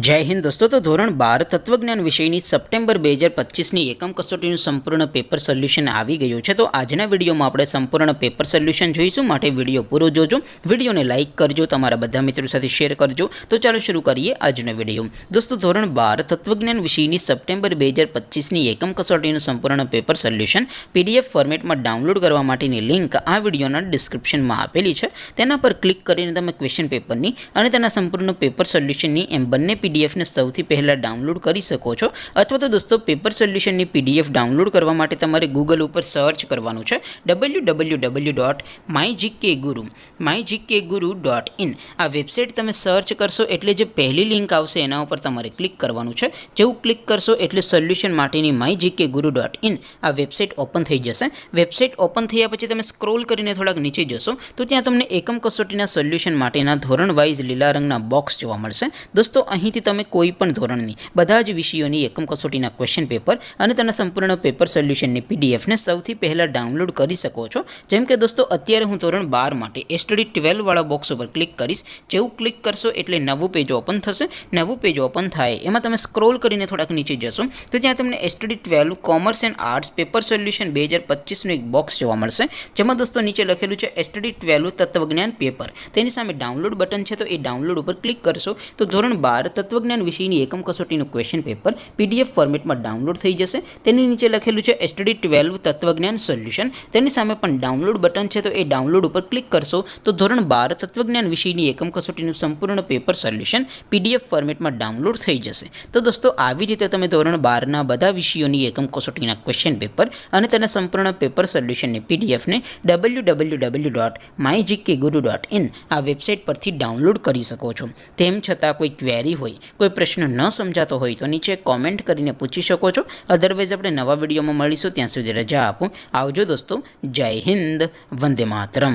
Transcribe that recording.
જય હિન્દ દોસ્તો। તો ધોરણ 12 તત્વજ્ઞાન વિષયની સપ્ટેમ્બર 2025ની એકમ કસોટીનું સંપૂર્ણ પેપર સોલ્યુશન આવી ગયું છે। તો આજના વિડીયોમાં આપણે સંપૂર્ણ પેપર સોલ્યુશન જોઈશું, માટે વિડીયો પૂરો જોજો, વિડીયોને લાઇક કરજો, તમારા બધા મિત્રો સાથે શેર કરજો। તો ચાલો શરૂ કરીએ આજનો વિડીયો। દોસ્તો ધોરણ 12 તત્વજ્ઞાન વિષયની સપ્ટેમ્બર 2025ની એકમ કસોટીનું સંપૂર્ણ પેપર સોલ્યુશન પીડીએફ ફોર્મેટમાં ડાઉનલોડ કરવા માટેની લિંક આ વિડીયોના ડિસ્ક્રિપ્શનમાં આપેલી છે। તેના પર ક્લિક કરીને તમે ક્વેશ્ચન પેપરની અને તેના સંપૂર્ણ પેપર સોલ્યુશનની એમ બંને પીડીએફને સૌથી પહેલાં ડાઉનલોડ કરી શકો છો। અથવા તો દોસ્તો પેપર સોલ્યુશનની પીડીએફ ડાઉનલોડ કરવા માટે તમારે ગૂગલ ઉપર સર્ચ કરવાનું છે www.mygkguru.in। આ વેબસાઇટ તમે સર્ચ કરશો એટલે જે પહેલી લિંક આવશે એના ઉપર તમારે ક્લિક કરવાનું છે। જેવું ક્લિક કરશો એટલે સોલ્યુશન માટેની mygkguru.in આ વેબસાઇટ ઓપન થઈ જશે। વેબસાઇટ ઓપન થયા પછી તમે સ્ક્રોલ કરીને થોડાક નીચે જશો તો ત્યાં તમને એકમ કસોટીના સોલ્યુશન માટેના ધોરણ વાઇઝ લીલા રંગના બોક્સ જોવા મળશે। દોસ્તો અહીંથી તમે કોઈ પણ ધોરણની બધા જ વિષયોની એકમ કસોટીના ક્વેશ્ચન પેપર અને તેના સંપૂર્ણ પેપર સોલ્યુશનની પીડીએફને સૌથી પહેલાં ડાઉનલોડ કરી શકો છો। જેમ કે દોસ્તો અત્યારે હું ધોરણ 12 માટે એસટીડી 12 વાળા બોક્સ ઉપર ક્લિક કરીશ। જેવું ક્લિક કરશો એટલે નવું પેજ ઓપન થશે। નવું પેજ ઓપન થાય એમાં તમે સ્ક્રોલ કરીને થોડાક નીચે જશો તો ત્યાં તમને STD 12 commerce and arts paper solution 2025નું એક બોક્સ જોવા મળશે। જેમાં દોસ્તો નીચે લખેલું છે એસટીડી 12 તત્વજ્ઞાન પેપર, તેની સામે ડાઉનલોડ બટન છે, તો એ ડાઉનલોડ ઉપર ક્લિક કરશો તો ધોરણ 12 તત્વજ્ઞાન વિષયની એકમ કસોટીનું ક્વેશ્ચન પેપર પીડીએફ ફોર્મેટમાં ડાઉનલોડ થઈ જશે। તેની નીચે લખેલું છે એસટીડી 12 તત્વજ્ઞાન સોલ્યુશન, તેની સામે પણ ડાઉનલોડ બટન છે, તો એ ડાઉનલોડ ઉપર ક્લિક કરશો તો ધોરણ 12 તત્વજ્ઞાન વિષયની એકમ કસોટીનું સંપૂર્ણ પેપર સોલ્યુશન પીડીએફ ફોર્મેટમાં ડાઉનલોડ થઈ જશે। તો દોસ્તો આવી રીતે તમે ધોરણ 12ના બધા વિષયોની એકમ કસોટીના ક્વેશ્ચન પેપર અને તેના સંપૂર્ણ પેપર સોલ્યુશનની પીડીએફને www.mygkguru.in આ વેબસાઇટ પરથી ડાઉનલોડ કરી શકો છો। તેમ છતાં કોઈ ક્વેરી હોય, કોઈ પ્રશ્ન ન સમજાતો હોય તો નીચે કોમેન્ટ કરીને પૂછી શકો છો। અધરવાઇઝ આપણે નવા વિડીયોમાં મળીશું, ત્યાં સુધી રજા આપો। આવજો દોસ્તો, જય હિન્દ, વંદે માતરમ।